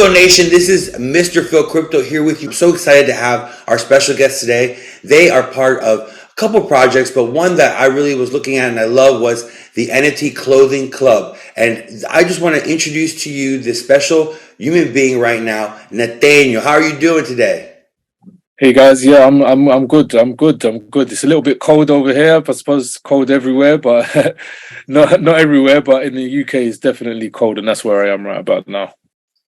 Phil Nation, this is Mr. PHILCrypto here with you. I'm so excited to have our special guests today. They are part of a couple projects, but one that I really was looking at and I love was the NFT Clothing Club. And I just want to introduce to you this special human being right now, Nathaniel. How are you doing today? Hey guys, yeah, I'm good. I'm good. It's a little bit cold over here. I suppose it's cold everywhere, but not everywhere. But in the UK, it's definitely cold, and that's where I am right about now.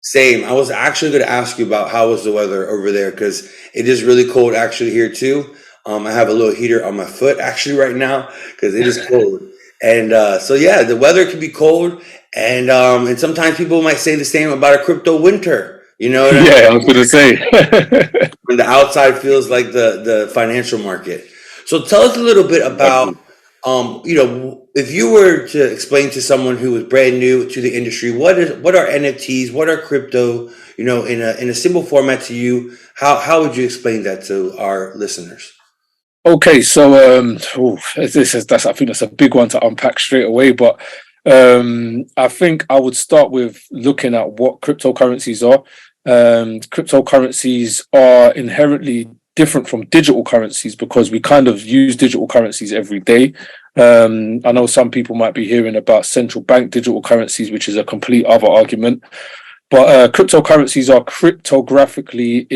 Same. I was actually going to ask you about how was the weather over there because it is really cold actually here too. I have a little heater on my foot actually right now because it is cold, and so yeah, the weather can be cold, and sometimes people might say the same about a crypto winter. You know what I mean? Yeah, I was gonna say. When the outside feels like the financial market. So tell us a little bit about, if you were to explain to someone who is brand new to the industry, what are NFTs, what are crypto, in a simple format to you, how would you explain that to our listeners? Okay, so I think that's a big one to unpack straight away, but I think I would start with looking at what cryptocurrencies are. Cryptocurrencies are inherently different from digital currencies because we kind of use digital currencies every day. I know some people might be hearing about central bank digital currencies, which is a complete other argument. But cryptocurrencies are cryptographically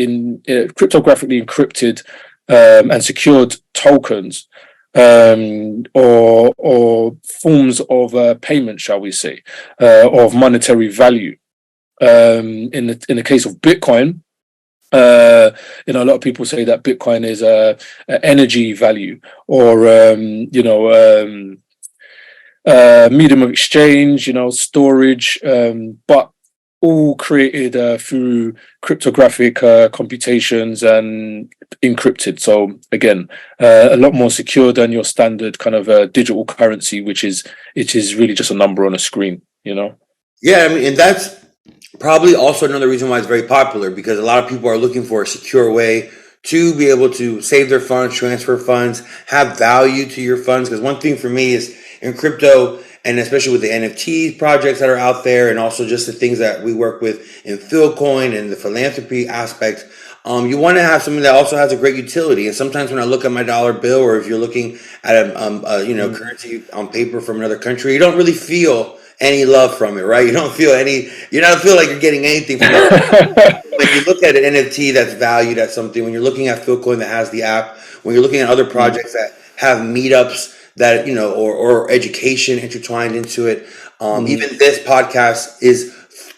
encrypted and secured tokens or forms of payment, shall we say, of monetary value. In the case of Bitcoin, a lot of people say that Bitcoin is a energy value or medium of exchange, storage, but all created through cryptographic computations and encrypted. So again, a lot more secure than your standard kind of digital currency, which is really just a number on a screen. Yeah, I mean, and that's probably also another reason why it's very popular because a lot of people are looking for a secure way to be able to save their funds, transfer funds, have value to your funds. Because one thing for me is in crypto, and especially with the NFT projects that are out there, and also just the things that we work with in PhilCoin and the philanthropy aspect, you want to have something that also has a great utility. And sometimes when I look at my dollar bill, or if you're looking at a currency on paper from another country, you don't really feel any love from it, right? You don't feel like you're getting anything from it. When you look at an NFT that's valued at something, when you're looking at PhilCoin that has the app, when you're looking at other projects that have meetups that, or education intertwined into it, even this podcast is,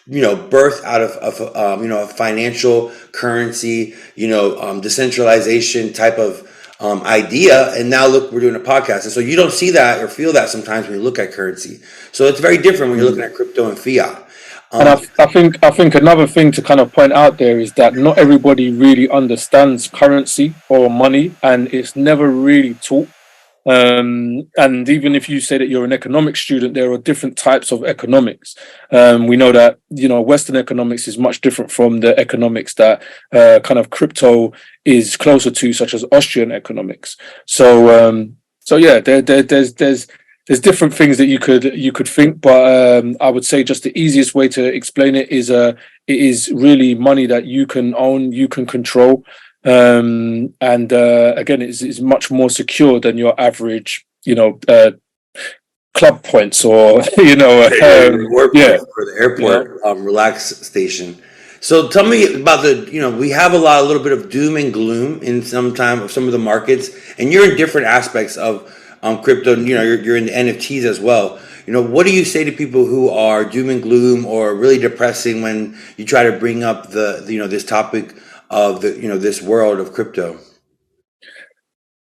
birthed out of a financial currency, decentralization type of idea, and now look, we're doing a podcast, and so you don't see that or feel that sometimes when you look at currency. So it's very different when you're looking at crypto and fiat. And I think another thing to kind of point out there is that not everybody really understands currency or money, and it's never really taught. And even if you say that you're an economics student, there are different types of economics. We know that, Western economics is much different from the economics that kind of crypto is closer to, such as Austrian economics. So yeah, there's different things that you could think, but I would say just the easiest way to explain it is really money that you can own, you can control. And again, it's much more secure than your average, club points or, for the airport relax station. So tell me about we have a little bit of doom and gloom in some of the markets, and you're in different aspects of crypto. You're in the NFTs as well. What do you say to people who are doom and gloom or really depressing when you try to bring up this topic of this world of crypto?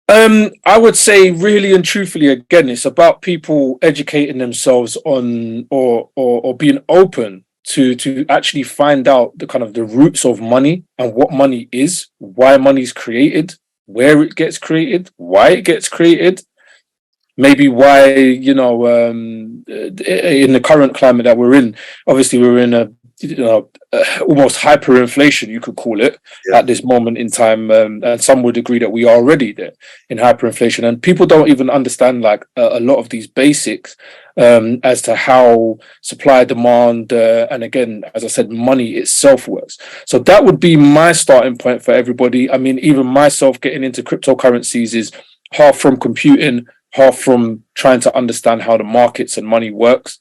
I would say really and truthfully, again, it's about people educating themselves on or being open to actually find out the kind of the roots of money and what money is, why money is created, where it gets created, why it gets created, maybe why, in the current climate that we're in, obviously we're in a almost hyperinflation, you could call it, at this moment in time, and some would agree that we are already there in hyperinflation, and people don't even understand like a lot of these basics as to how supply, demand, and again, as I said, money itself works. So that would be my starting point for everybody. I mean, even myself getting into cryptocurrencies is half from computing, half from trying to understand how the markets and money works.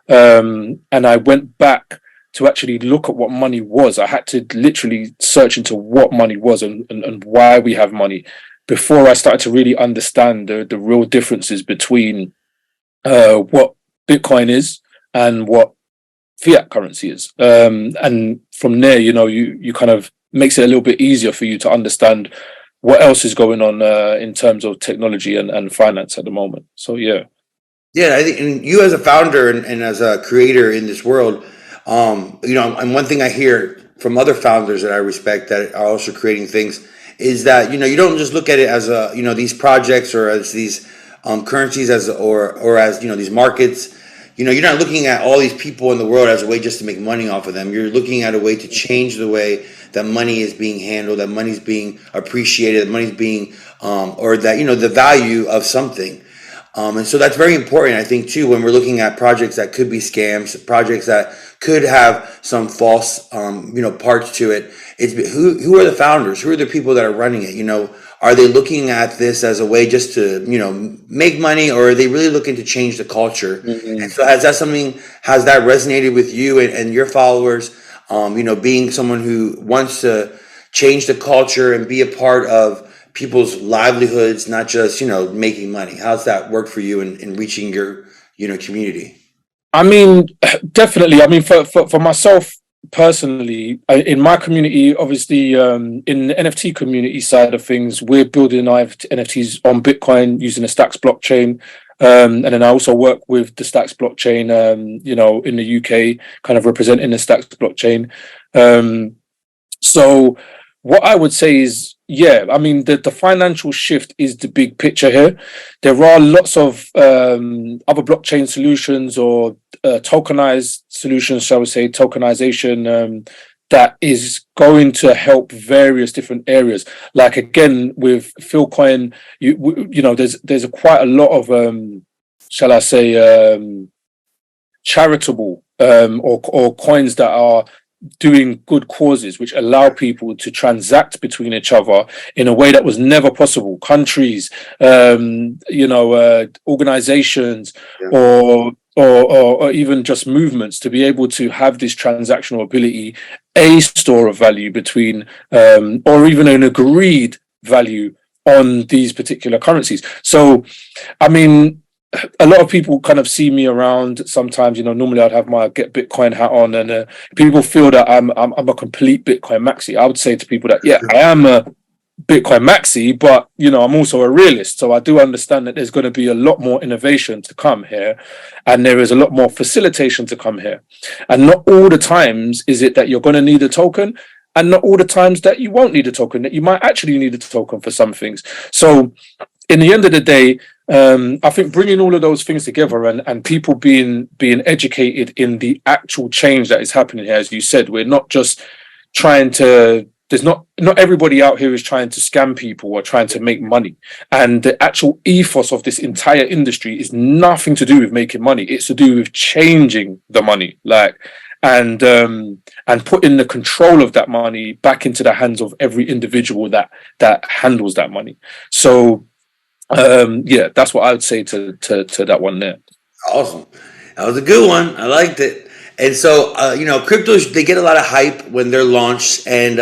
And I went back to actually look at what money was. I had to literally search into what money was and why we have money before I started to really understand the real differences between what Bitcoin is and what fiat currency is. And from there, you kind of makes it a little bit easier for you to understand what else is going on in terms of technology and finance at the moment. So, yeah. Yeah, I think, and you as a founder and as a creator in this world, and one thing I hear from other founders that I respect that are also creating things is that, you don't just look at it as these projects or as these currencies or as, these markets. You're not looking at all these people in the world as a way just to make money off of them. You're looking at a way to change the way that money is being handled, that money's being appreciated, that money's being, or that, the value of something. And so that's very important, I think, too, when we're looking at projects that could be scams, projects that could have some false, parts to it. It's who are the founders? Who are the people that are running it? Are they looking at this as a way just to, make money, or are they really looking to change the culture? Mm-hmm. And so has that resonated with you and your followers, being someone who wants to change the culture and be a part of people's livelihoods, not just, making money? How's that work for you in reaching your, community? I mean, definitely. I mean, for myself personally, in my community, obviously, in the NFT community side of things, we're building our NFTs on Bitcoin using the Stacks blockchain. And then I also work with the Stacks blockchain, in the UK, kind of representing the Stacks blockchain. So what I would say is, yeah, I mean, the financial shift is the big picture here. There are lots of other blockchain solutions or tokenized solutions, shall we say, tokenization, that is going to help various different areas. Like, again, with PHILCoin, there's quite a lot of, shall I say, charitable or coins that are doing good causes, which allow people to transact between each other in a way that was never possible. Countries, organizations, yeah, or even just movements, to be able to have this transactional ability, a store of value between, or even an agreed value on these particular currencies. So, I mean, a lot of people kind of see me around sometimes. Normally I'd have my Get Bitcoin hat on, and people feel that I'm a complete Bitcoin maxi. I would say to people that, yeah, I am a Bitcoin maxi, but I'm also a realist. So I do understand that there's going to be a lot more innovation to come here, and there is a lot more facilitation to come here. And not all the times is it that you're going to need a token, and not all the times that you won't need a token, that you might actually need a token for some things. So in the end of the day, I think bringing all of those things together and people being educated in the actual change that is happening here, as you said, we're not just trying to. There's not everybody out here is trying to scam people or trying to make money. And the actual ethos of this entire industry is nothing to do with making money. It's to do with changing the money, and putting the control of that money back into the hands of every individual that handles that money. So. Yeah, that's what I would say to that one there. Awesome. That was a good one. I liked it. And so, cryptos, they get a lot of hype when they're launched, and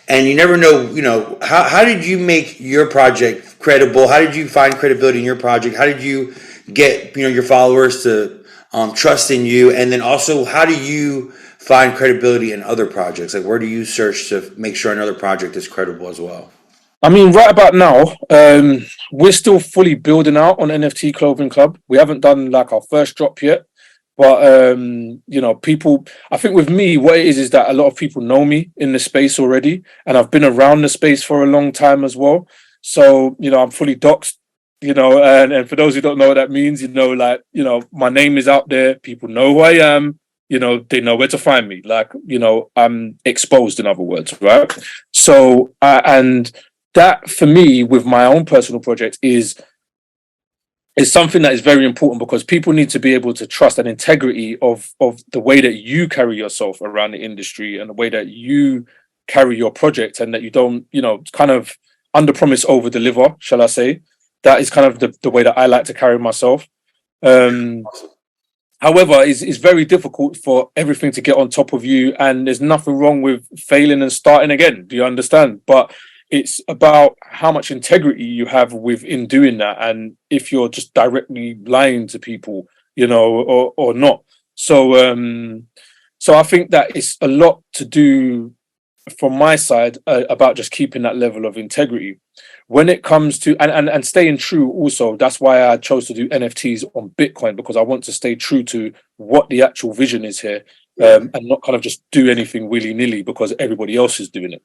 you never know, how did you make your project credible? How did you find credibility in your project? How did you get, your followers to trust in you? And then also, how do you find credibility in other projects? Like, where do you search to make sure another project is credible as well? I mean, right about now, we're still fully building out on NFT Clothing Club. We haven't done like our first drop yet, but people. I think with me, what it is that a lot of people know me in the space already, and I've been around the space for a long time as well. So I'm fully doxed. And for those who don't know what that means, my name is out there. People know who I am. They know where to find me. I'm exposed, in other words, right? So and that for me with my own personal project is is something that is very important, because people need to be able to trust an integrity of the way that you carry yourself around the industry and the way that you carry your project, and that you don't, kind of under promise over deliver, shall I say. That is kind of the way that I like to carry myself. Um, However, it's very difficult for everything to get on top of you, and there's nothing wrong with failing and starting again. Do you understand? But it's about how much integrity you have within doing that, and if you're just directly lying to people, or not. So I think that it's a lot to do from my side, about just keeping that level of integrity when it comes to, and staying true also. That's why I chose to do NFTs on Bitcoin, because I want to stay true to what the actual vision is here, and not kind of just do anything willy-nilly because everybody else is doing it.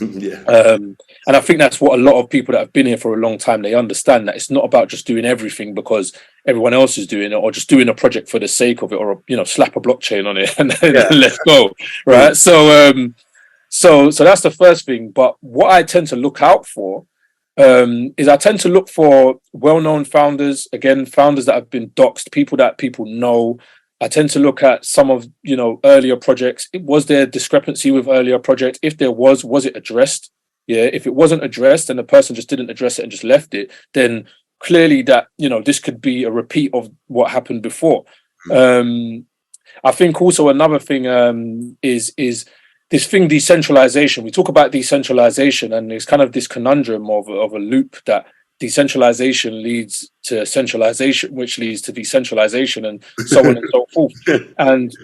Yeah. And I think that's what a lot of people that have been here for a long time, they understand that it's not about just doing everything because everyone else is doing it, or just doing a project for the sake of it, or slap a blockchain on it and then let's go, right? So that's the first thing. But what I tend to look out for, is I tend to look for well-known founders, again, founders that have been doxed, people that people know. I tend to look at some of, earlier projects. Was there discrepancy with earlier projects? If there was it addressed? Yeah, if it wasn't addressed and the person just didn't address it and just left it, then clearly that, this could be a repeat of what happened before. I think also another thing, is this thing, decentralization. We talk about decentralization, and there's kind of this conundrum of a loop, that decentralization leads to centralization, which leads to decentralization, and so on and so forth. And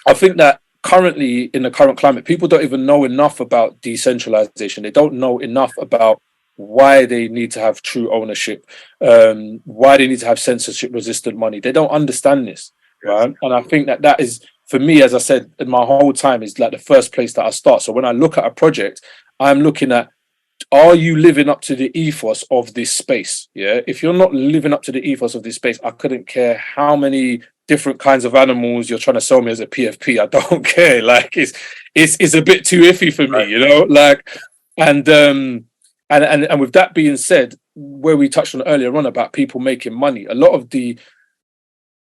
I think that currently, in the current climate, people don't even know enough about decentralization. They don't know enough about why they need to have true ownership, why they need to have censorship resistant money. They don't understand this, right? And I think that is, for me, as I said, in my whole time, is like the first place that I start. So when I look at a project, I'm looking at, are you living up to the ethos of this space? Yeah. If you're not living up to the ethos of this space, I couldn't care how many different kinds of animals you're trying to sell me as a PFP. I don't care. Like, it's a bit too iffy for me, like, and with that being said, where we touched on earlier on about people making money, a lot of the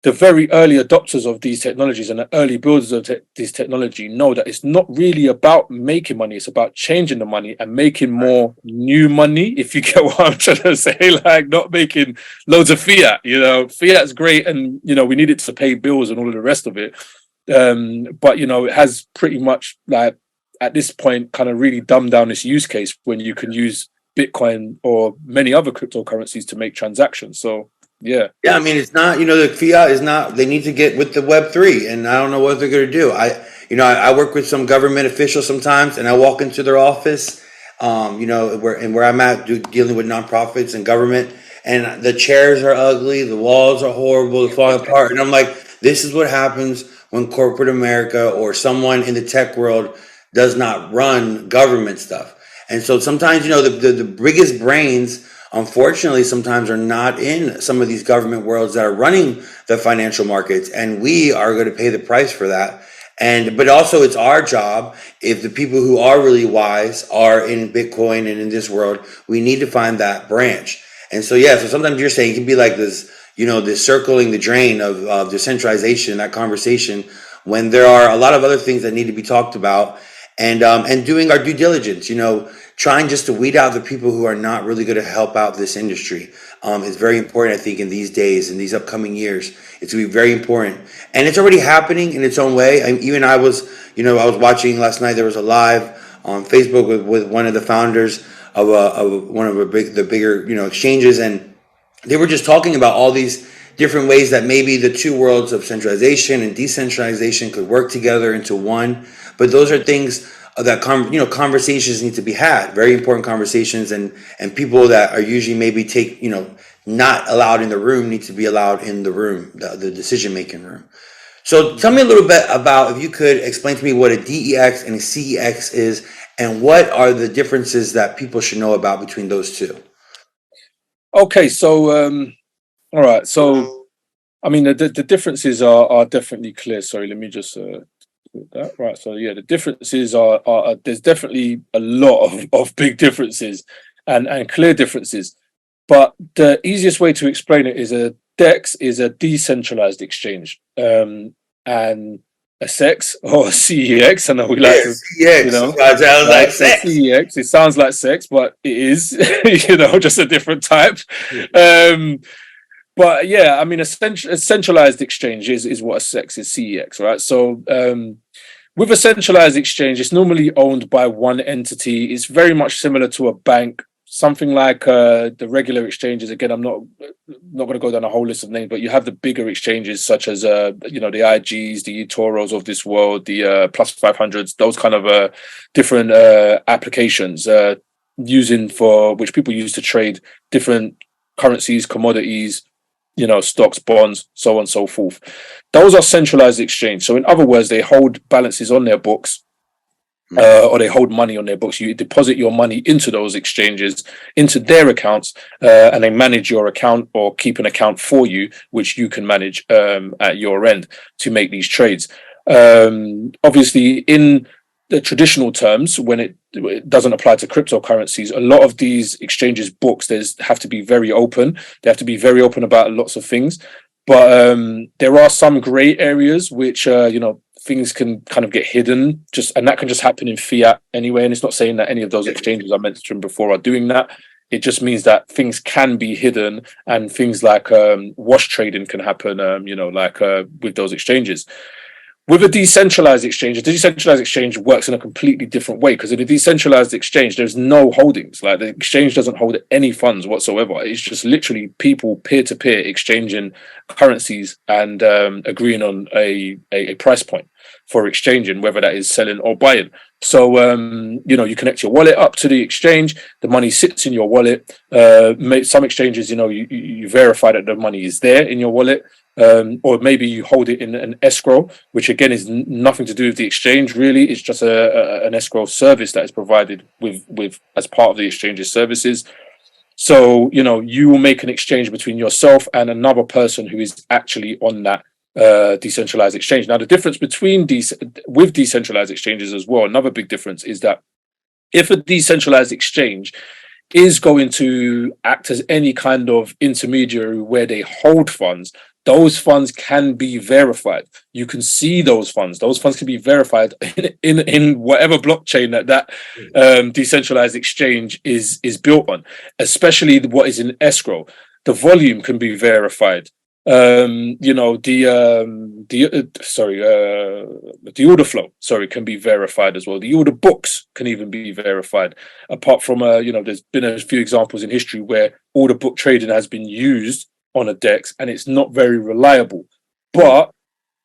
very early adopters of these technologies and the early builders of this technology know that it's not really about making money. It's about changing the money and making more new money, if you get what I'm trying to say. Like, not making loads of fiat. Fiat's great, and we need it to pay bills and all of the rest of it. But it has pretty much, like, at this point, kind of really dumbed down this use case when you can use Bitcoin or many other cryptocurrencies to make transactions. So yeah. I mean, it's not, the fiat is not, they need to get with the Web3, and I don't know what they're going to do. I work with some government officials sometimes, and I walk into their office, where I'm at, dealing with nonprofits and government, and the chairs are ugly, the walls are horrible, they're falling apart. And I'm like, this is what happens when corporate America or someone in the tech world does not run government stuff. And so sometimes, the biggest brains, unfortunately, sometimes are not in some of these government worlds that are running the financial markets, and we are going to pay the price for that. But also, it's our job, if the people who are really wise are in Bitcoin and in this world, we need to find that branch. And so sometimes you're saying it can be like this, this circling the drain of decentralization, that conversation, when there are a lot of other things that need to be talked about, and doing our due diligence, trying just to weed out the people who are not really going to help out this industry, is very important. I think in these days, in these upcoming years, it's going to be very important, and it's already happening in its own way. I was watching last night. There was a live on Facebook with one of the founders of one of the bigger exchanges, and they were just talking about all these different ways that maybe the two worlds of centralization and decentralization could work together into one. But those are things that conversations need to be had, very important conversations, and people that are usually maybe not allowed in the room need to be allowed in the room, the decision making room. So tell me a little bit about, if you could explain to me what a DEX and a CEX is, and what are the differences that people should know about between those two. Okay, so all right, so I mean the differences are definitely clear. Sorry, let me just that. Right, so yeah, the differences are there's definitely a lot of big differences and clear differences. But the easiest way to explain it is a DEX is a decentralized exchange, and a SEX or a CEX. I know we like to, Yes, you know, that sounds like so sex. CEX. It sounds like sex, but it is, just a different type. But yeah, I mean, a centralized exchange is what a SEX is, CEX, right? So with a centralized exchange, it's normally owned by one entity. It's very much similar to a bank, something like the regular exchanges. Again, I'm not going to go down a whole list of names, but you have the bigger exchanges such as the IGs, the eToros of this world, the plus 500s, those kind of different applications using for which people use to trade different currencies, commodities, stocks, bonds, so on and so forth. Those are centralized exchange. So in other words, they hold balances on their books, or they hold money on their books. You deposit your money into those exchanges, into their accounts, and they manage your account or keep an account for you, which you can manage at your end to make these trades. Obviously, in the traditional terms, when it doesn't apply to cryptocurrencies, a lot of these exchanges books have to be very open. They have to be very open about lots of things. But there are some gray areas which things can kind of get hidden, and that can just happen in fiat anyway. And it's not saying that any of those exchanges I mentioned before are doing that. It just means that things can be hidden, and things like wash trading can happen, with those exchanges. With a decentralized exchange works in a completely different way, because in a decentralized exchange, there's no holdings. Like, the exchange doesn't hold any funds whatsoever. It's just literally people peer-to-peer exchanging currencies and agreeing on a price point for exchanging, whether that is selling or buying. So, you connect your wallet up to the exchange, the money sits in your wallet. Some exchanges, you verify that the money is there in your wallet. Or maybe you hold it in an escrow, which again is nothing to do with the exchange, really. It's just an escrow service that is provided with as part of the exchange's services. So, you will make an exchange between yourself and another person who is actually on that decentralized exchange. Now, the difference between with decentralized exchanges as well, another big difference is that if a decentralized exchange is going to act as any kind of intermediary where they hold funds, those funds can be verified. You can see those funds. Those funds can be verified in whatever blockchain that decentralized exchange is built on, especially what is in escrow. The volume can be verified. The order flow, can be verified as well. The order books can even be verified. Apart from there's been a few examples in history where order book trading has been used on a DEX and it's not very reliable. But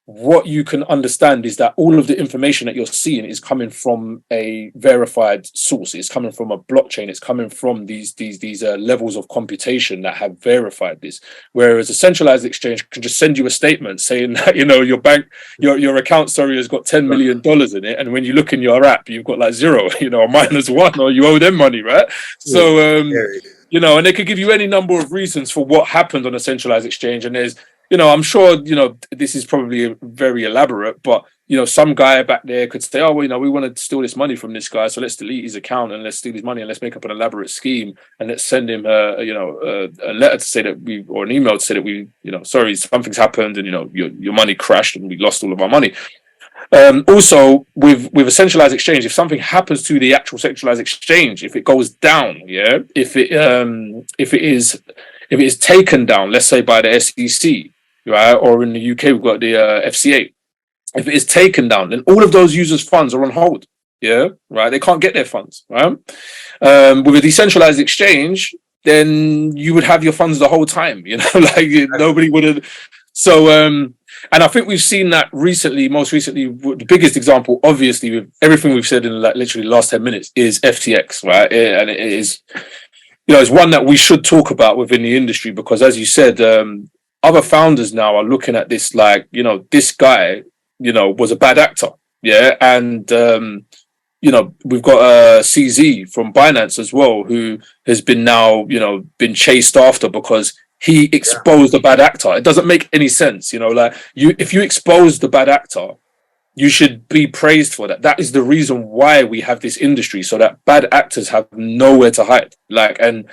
what you can understand is that all of the information that you're seeing is coming from a verified source. It's coming from a blockchain. It's coming from these levels of computation that have verified this. Whereas a centralized exchange can just send you a statement saying that your account has got $10 million in it, and when you look in your app, you've got like zero, or -1, or you owe them money, right? So and they could give you any number of reasons for what happened on a centralized exchange, and there's I'm sure, this is probably very elaborate, but, some guy back there could say, oh, well, we want to steal this money from this guy, so let's delete his account and let's steal his money and let's make up an elaborate scheme and let's send him, a letter to say that or an email to say that sorry, something's happened and, your money crashed and we lost all of our money. Also, with a centralized exchange, if something happens to the actual centralized exchange, if it goes down, if it is taken down, let's say by the SEC, right, or in the UK we've got the FCA. If it is taken down, then all of those users' funds are on hold. Right. They can't get their funds. Right. With a decentralized exchange, then you would have your funds the whole time. Nobody would have. So, and I think we've seen that recently. Most recently, the biggest example, obviously, with everything we've said in literally the last 10 minutes, is FTX, right? And it is, it's one that we should talk about within the industry because, as you said, other founders now are looking at this like, this guy, was a bad actor, and we've got CZ from Binance as well, who has been now, been chased after because he exposed a bad actor. It doesn't make any sense, if you expose the bad actor, you should be praised for that. That is the reason why we have this industry, so that bad actors have nowhere to hide. And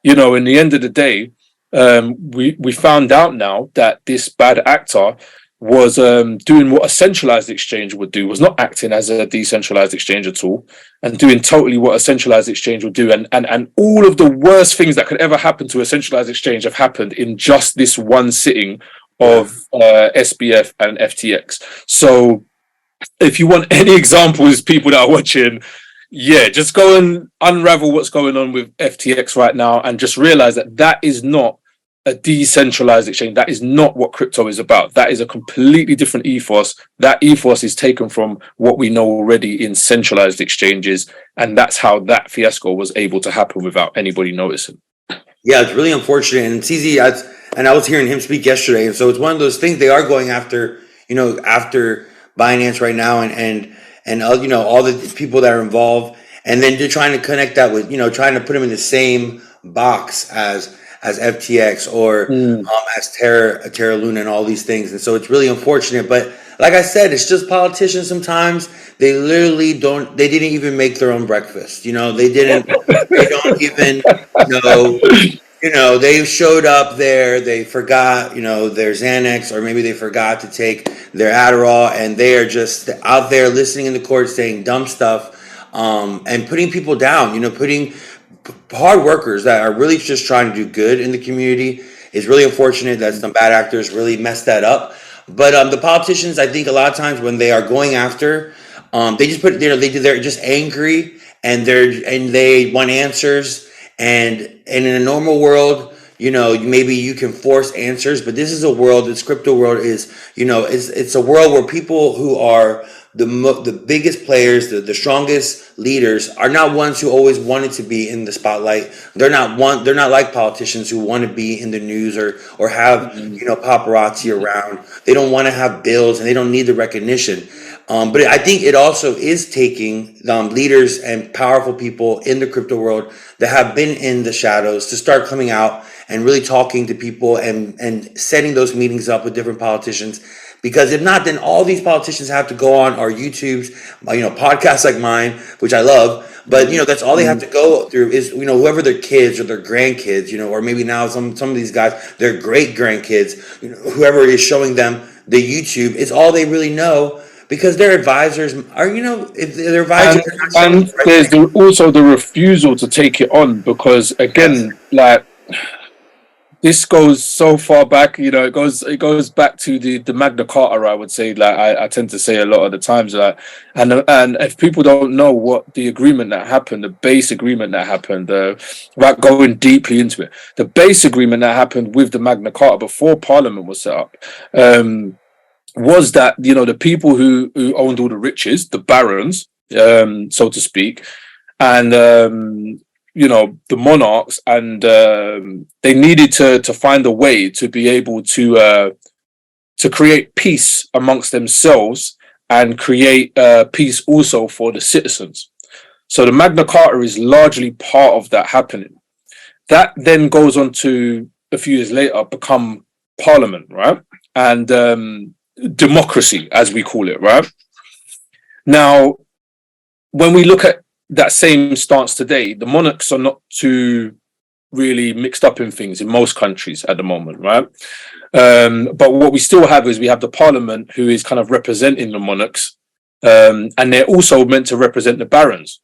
in the end of the day, we found out now that this bad actor was doing what a centralized exchange would do, was not acting as a decentralized exchange at all, and doing totally what a centralized exchange would do. And all of the worst things that could ever happen to a centralized exchange have happened in just this one sitting of SBF and FTX. So if you want any examples, people that are watching, just go and unravel what's going on with FTX right now and just realize that that is not a decentralized exchange. That is not what crypto is about. That is a completely different ethos. That ethos is taken from what we know already in centralized exchanges. And that's how that fiasco was able to happen without anybody noticing. Yeah, it's really unfortunate. And CZ, I was hearing him speak yesterday. And so it's one of those things they are going after, after Binance right now and all the people that are involved. And then they're trying to connect that with, trying to put them in the same box as FTX or as Terra Luna and all these things. And so it's really unfortunate. But like I said, it's just politicians sometimes. They literally they didn't even make their own breakfast. They don't even, they showed up there, they forgot, their Xanax, or maybe they forgot to take their Adderall, and they are just out there listening in the court saying dumb stuff, and putting people down, putting hard workers that are really just trying to do good in the community. Is really unfortunate that some bad actors really messed that up. But the politicians, I think a lot of times when they are going after, they just they're just angry and they want answers. And in a normal world, maybe you can force answers, but this is a world, this crypto world is, it's a world where people who are the biggest players, the strongest leaders are not ones who always wanted to be in the spotlight. They're not like politicians who want to be in the news or have, paparazzi around. They don't want to have bills and they don't need the recognition. But I think it also is taking leaders and powerful people in the crypto world that have been in the shadows to start coming out and really talking to people and setting those meetings up with different politicians. Because if not, then all these politicians have to go on our YouTubes, podcasts like mine, which I love. But, that's all they have to go through is, whoever their kids or their grandkids, or maybe now some of these guys, their great grandkids, whoever is showing them the YouTube is all they really know. Because their advisors are, if their advisors and there's also the refusal to take it on, because again, this goes so far back, it goes back to the Magna Carta, I would say. I tend to say a lot of the times, and if people don't know what the agreement that happened, the base agreement that happened, without going deeply into it, the base agreement that happened with the Magna Carta before Parliament was set up, was that the people who owned all the riches, the barons, so to speak, and the monarchs, and they needed to find a way to be able to create peace amongst themselves and create peace also for the citizens. So the Magna Carta is largely part of that happening. That then goes on to a few years later become Parliament, right? And democracy, as we call it, right? Now, when we look at that same stance today, the monarchs are not too really mixed up in things in most countries at the moment, right? But what we still have is we have the Parliament, who is kind of representing the monarchs, and they're also meant to represent the barons.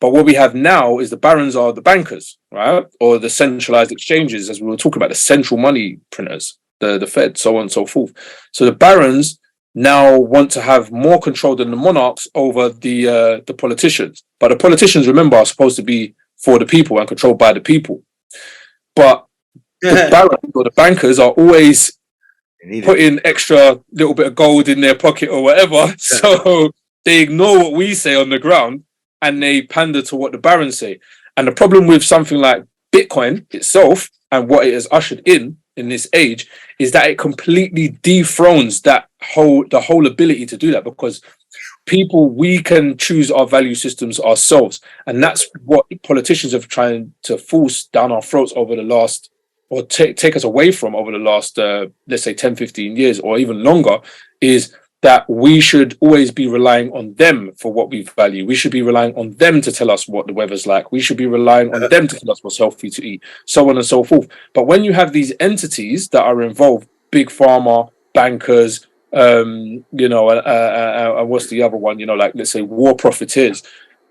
But what we have now is the barons are the bankers, right? Or the centralized exchanges, as we were talking about, the central money printers, the Fed, so on and so forth. So the barons now want to have more control than the monarchs over the politicians. But the politicians, remember, are supposed to be for the people and controlled by the people. But the barons or the bankers are always putting extra little bit of gold in their pocket or whatever. So they ignore what we say on the ground and they pander to what the barons say. And the problem with something like Bitcoin itself and what it has ushered in this age is that it completely dethrones the whole ability to do that, because we can choose our value systems ourselves, and that's what politicians have tried to force down our throats over the last, or take us away from over the last let's say 10-15 years or even longer, is that we should always be relying on them for what we value. We should be relying on them to tell us what the weather's like. We should be relying on them to tell us what's healthy to eat, so on and so forth. But when you have these entities that are involved, big pharma, bankers, what's the other one? Like, let's say war profiteers,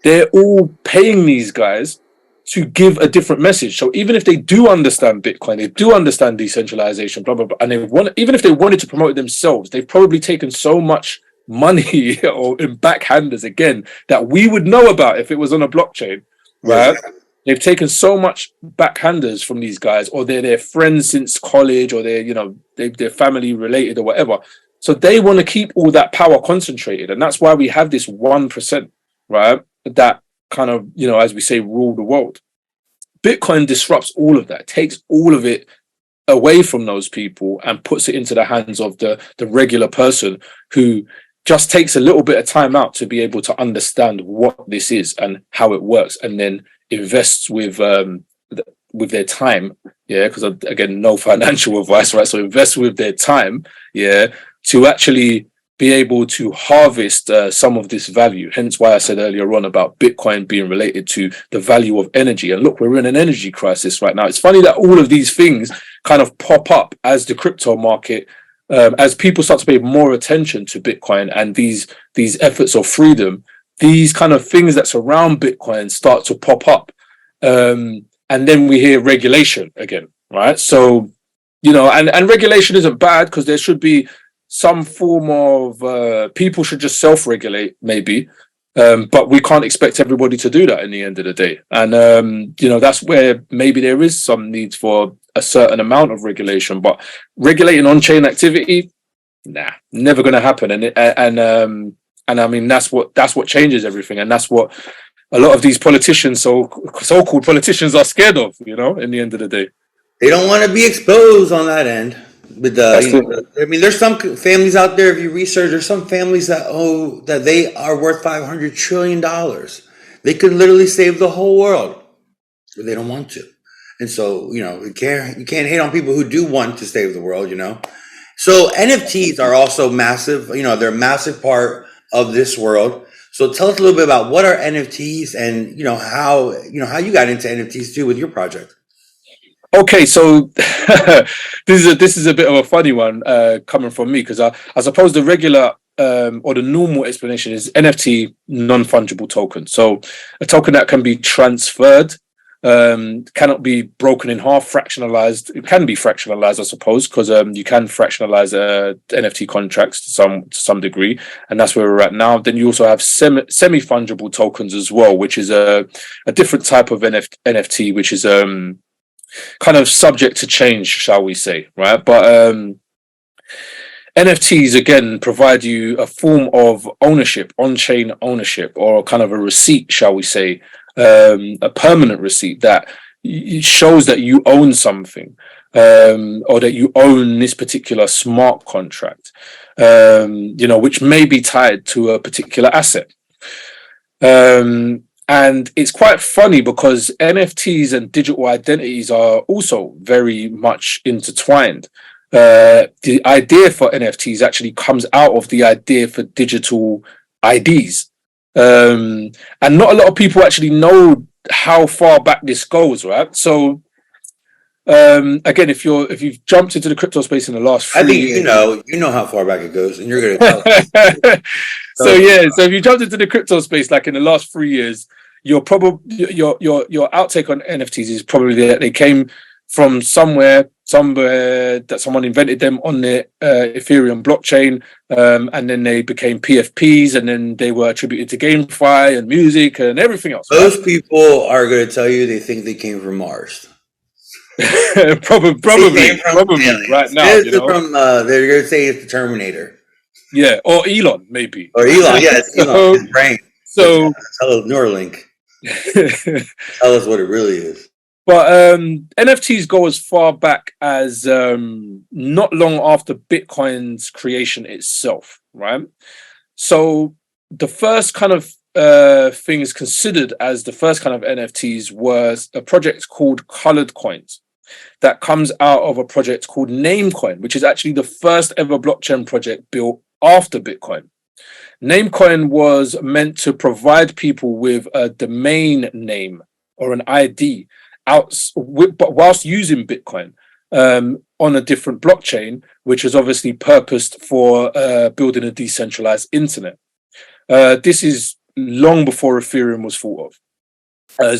they're all paying these guys to give a different message. So even if they do understand Bitcoin, they do understand decentralization, blah blah blah, and even if they wanted to promote it themselves, they've probably taken so much money or in backhanders again that we would know about if it was on a blockchain, right? Yeah. They've taken so much backhanders from these guys, or they're their friends since college, or they're family related or whatever. So they want to keep all that power concentrated, and that's why we have this 1%, right? That kind of, as we say, rule the world. Bitcoin disrupts all of that, takes all of it away from those people and puts it into the hands of the regular person who just takes a little bit of time out to be able to understand what this is and how it works, and then invests with their time. Yeah, because again, no financial advice, right? So invest with their time, yeah, to actually be able to harvest some of this value. Hence why I said earlier on about Bitcoin being related to the value of energy. And look, we're in an energy crisis right now. It's funny that all of these things kind of pop up as the crypto market, as people start to pay more attention to Bitcoin and these efforts of freedom, these kind of things that surround Bitcoin start to pop up. And then we hear regulation again, right? So, and regulation isn't bad, because there should be some form of people should just self-regulate, maybe, but we can't expect everybody to do that in the end of the day. And that's where maybe there is some need for a certain amount of regulation, but regulating on-chain activity, never going to happen. And I mean, that's what changes everything, and that's what a lot of these politicians, so-called politicians, are scared of. In the end of the day, They don't want to be exposed on that end. But I mean, there's some families out there. If you research, there's some families that they are worth $500 trillion. They could literally save the whole world, but they don't want to. And so, you can't hate on people who do want to save the world. So NFTs are also massive. They're a massive part of this world. So tell us a little bit about what are NFTs, and how you got into NFTs too with your project. Okay, so this is a bit of a funny one coming from me, because I suppose the regular or the normal explanation is NFT, non-fungible token. So a token that can be transferred, cannot be broken in half, fractionalized. It can be fractionalized, I suppose, because you can fractionalize NFT contracts to some degree, and that's where we're at now. Then you also have semi-fungible tokens as well, which is a different type of NFT, which is kind of subject to change, shall we say, right? But NFTs again provide you a form of ownership, on-chain ownership, or kind of a receipt, shall we say, a permanent receipt that shows that you own something, or that you own this particular smart contract, which may be tied to a particular asset. And it's quite funny because NFTs and digital identities are also very much intertwined. The idea for NFTs actually comes out of the idea for digital IDs. And not a lot of people actually know how far back this goes, right? So again, if you've jumped into the crypto space in the last 3 years, you know how far back it goes, and you're going to tell us. So if you jumped into the crypto space like in the last 3 years, your outtake on NFTs is probably that they came from somewhere that someone invented them on the Ethereum blockchain, and then they became PFPs, and then they were attributed to GameFi and music and everything else. Those people are going to tell you they think they came from Mars. probably right now. They're going to say it's the Terminator. Yeah, or Elon maybe. Or Elon, yeah, it's Elon. His brain. So tell Neuralink. Tell us what it really is. But NFTs go as far back as not long after Bitcoin's creation itself, right? So the first kind of things considered as the first kind of NFTs was a project called Colored Coins that comes out of a project called Namecoin, which is actually the first ever blockchain project built after Bitcoin. Namecoin was meant to provide people with a domain name or an ID but whilst using Bitcoin on a different blockchain, which is obviously purposed for building a decentralized internet. This is long before Ethereum was thought of.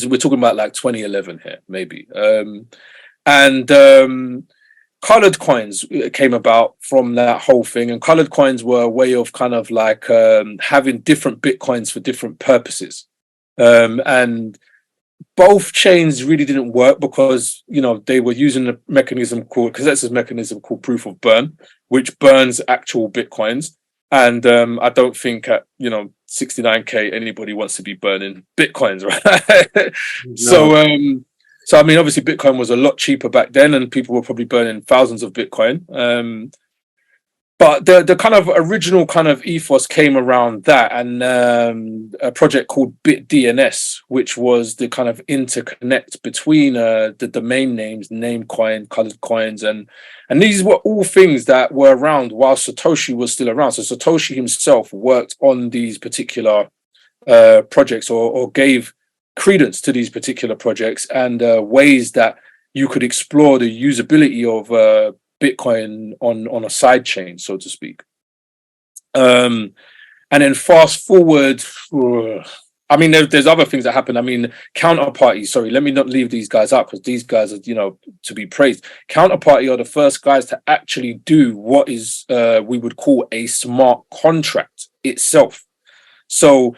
We're talking about like 2011 here, maybe. Colored coins came about from that whole thing, and colored coins were a way of kind of like having different Bitcoins for different purposes. And both chains really didn't work because, you know, they were using a consensus mechanism called proof of burn, which burns actual Bitcoins. And I don't think at, you know, 69K anybody wants to be burning Bitcoins, right? No. So I mean, obviously Bitcoin was a lot cheaper back then and people were probably burning thousands of Bitcoin. But the kind of original kind of ethos came around that, and a project called BitDNS, which was the kind of interconnect between the domain names, Namecoin, colored coins, and these were all things that were around while Satoshi was still around. So Satoshi himself worked on these particular projects or gave credence to these particular projects and ways that you could explore the usability of Bitcoin on a side chain, so to speak. And then fast forward, I mean, there's other things that happen. I mean, Counterparty, sorry, let me not leave these guys out because these guys are, you know, to be praised. Counterparty are the first guys to actually do what is we would call a smart contract itself. So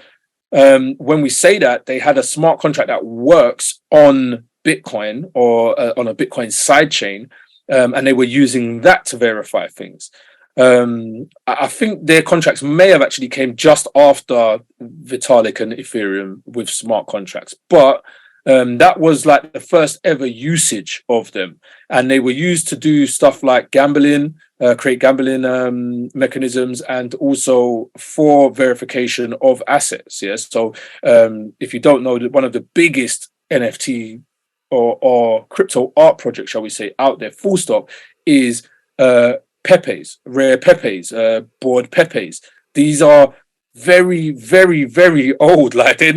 when we say that, they had a smart contract that works on Bitcoin or on a Bitcoin sidechain, and they were using that to verify things. I think their contracts may have actually came just after Vitalik and Ethereum with smart contracts, but that was like the first ever usage of them, and they were used to do stuff like gambling, create gambling mechanisms, and also for verification of assets. Yes, so if you don't know, that one of the biggest NFT or crypto art projects, shall we say, out there, full stop, is Pepe's, rare Pepe's, board Pepe's. These are very, very, very old. Like they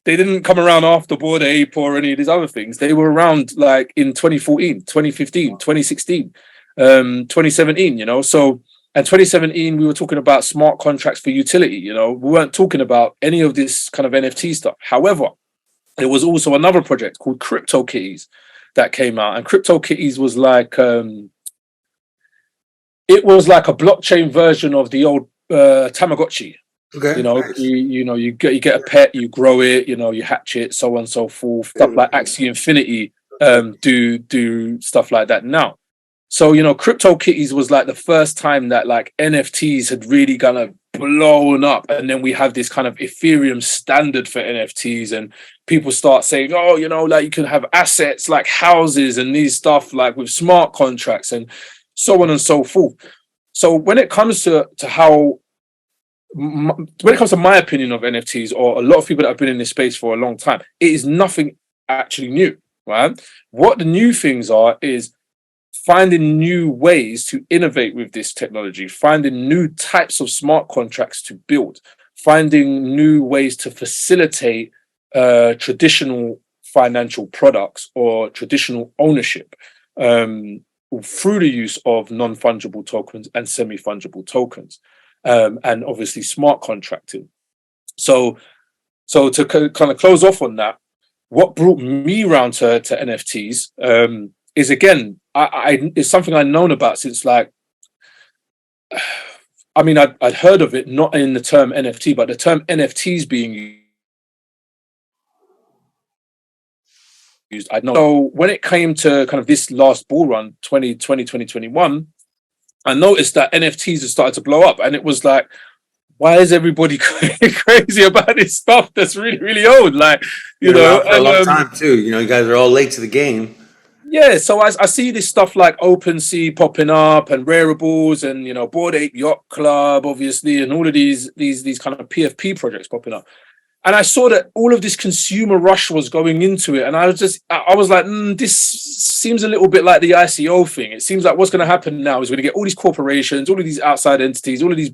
didn't come around after Bored Ape or any of these other things. They were around like in 2014, 2015, 2016, 2017, you know. So, and 2017, we were talking about smart contracts for utility, you know. We weren't talking about any of this kind of NFT stuff. However, there was also another project called CryptoKitties that came out, and CryptoKitties was like it was like a blockchain version of the old Tamagotchi. Okay. You know, nice. you get a pet, you grow it, you know, you hatch it, so on and so forth. Stuff like Axie Infinity do stuff like that now. So, you know, CryptoKitties was like the first time that like NFTs had really kind of blown up, and then we have this kind of Ethereum standard for NFTs, and people start saying, oh, you know, like you can have assets like houses and these stuff like with smart contracts and so on and so forth. So when it comes to my opinion of NFTs, or a lot of people that have been in this space for a long time, it is nothing actually new, right? What the new things are is finding new ways to innovate with this technology, finding new types of smart contracts to build, finding new ways to facilitate traditional financial products or traditional ownership through the use of non-fungible tokens and semi-fungible tokens. And obviously smart contracting. So to kind of close off on that, what brought me around to NFTs is, again, it's something I've known about since, like, I mean, I'd heard of it, not in the term NFT, but the term NFTs being used. I know. So when it came to kind of this last bull run, 2021, I noticed that NFTs had started to blow up, and it was like, why is everybody crazy about this stuff that's really, really old? Like, you know, for a long time too. You know, you guys are all late to the game. Yeah, so I see this stuff like OpenSea popping up, and Rareables, and, you know, Bored Ape Yacht Club, obviously, and all of these kind of PFP projects popping up. And I saw that all of this consumer rush was going into it. And I was like, this seems a little bit like the ICO thing. It seems like what's going to happen now is we're going to get all these corporations, all of these outside entities, all of these,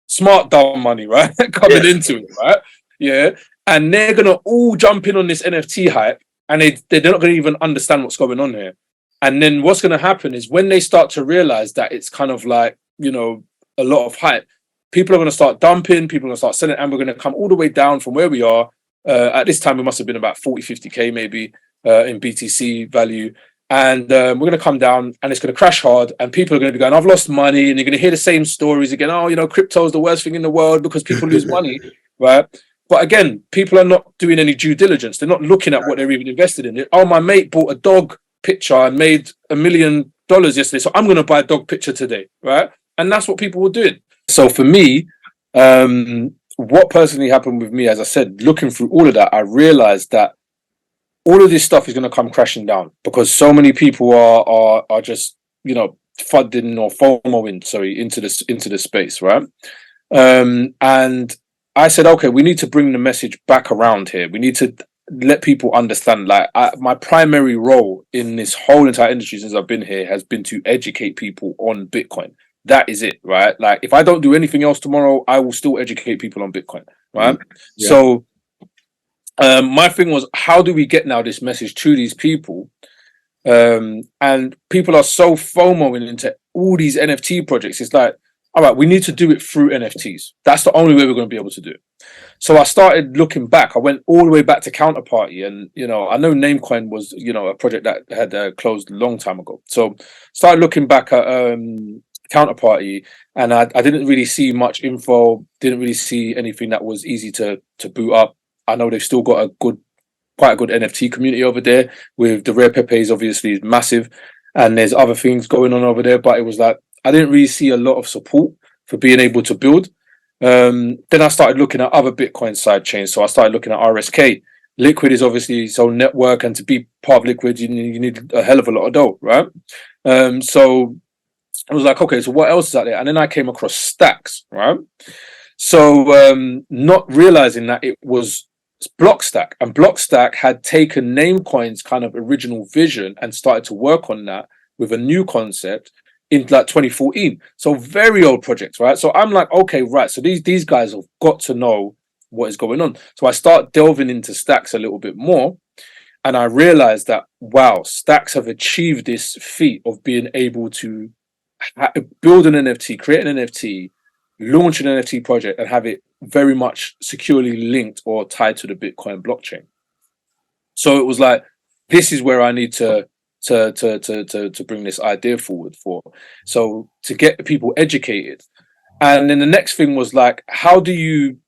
smart dumb money, right? Coming into it, right? Yeah. And they're going to all jump in on this NFT hype, and they're not going to even understand what's going on here. And then what's going to happen is when they start to realize that it's kind of like, a lot of hype, people are going to start dumping, people are going to start selling, and we're going to come all the way down from where we are. At this time, we must have been about 40, 50K maybe in BTC value. And we're going to come down and it's going to crash hard, and people are going to be going, I've lost money. And you're going to hear the same stories again. Oh, crypto is the worst thing in the world because people lose money, right? But again, people are not doing any due diligence. They're not looking at what they're even invested in. Oh, my mate bought a dog picture and made $1 million yesterday, so I'm going to buy a dog picture today, right? And that's what people were doing. So for me, what personally happened with me, as I said, looking through all of that, I realized that all of this stuff is going to come crashing down because so many people are just fudding or FOMOing, into the space, right? And I said, okay, we need to bring the message back around here. We need to let people understand. Like my primary role in this whole entire industry since I've been here has been to educate people on Bitcoin. That is it, right? Like if I don't do anything else tomorrow, I will still educate people on Bitcoin, right? Yeah. So my thing was, how do we get now this message to these people? And people are so FOMOing into all these NFT projects. It's like, all right, we need to do it through NFTs. That's the only way we're going to be able to do it. So I started looking back. I went all the way back to Counterparty, and I know Namecoin was a project that had closed a long time ago. So started looking back at Counterparty, and I didn't really see much info. Didn't really see anything that was easy to boot up. I know they've still got quite a good NFT community over there. With the Rare Pepes, obviously, is massive, and there's other things going on over there. But it was like I didn't really see a lot of support for being able to build. Then I started looking at other Bitcoin side chains. So I started looking at RSK. Liquid is obviously its own network, and to be part of Liquid, you need a hell of a lot of dough, right? So I was like, okay, so what else is out there? And then I came across Stacks, right? So not realizing that it was Blockstack, and Blockstack had taken Namecoin's kind of original vision and started to work on that with a new concept in like 2014. So very old projects, right? So I'm like, okay, right. So these guys have got to know what is going on. So I start delving into Stacks a little bit more, and I realized that, wow, Stacks have achieved this feat of being able to build an NFT, create an NFT, launch an NFT project, and have it very much securely linked or tied to the Bitcoin blockchain. So it was like, this is where I need to bring this idea forward for. So to get people educated. And then the next thing was like, how do you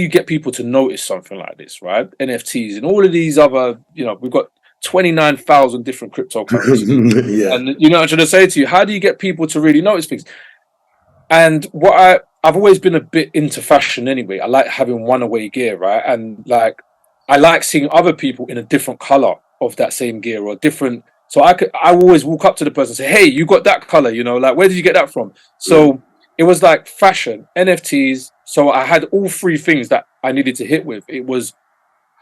get people to notice something like this, right? NFTs and all of these other, we've got 29,000 different cryptocurrencies. Yeah. And I'm trying to say to you, how do you get people to really notice things? And what I've always been a bit into fashion anyway. I like having one away gear, right? And like I like seeing other people in a different color of that same gear or different. So I always walk up to the person and say, hey, you got that color, like, where did you get that from? So it was like fashion, NFTs. So I had all three things that I needed to hit with. It was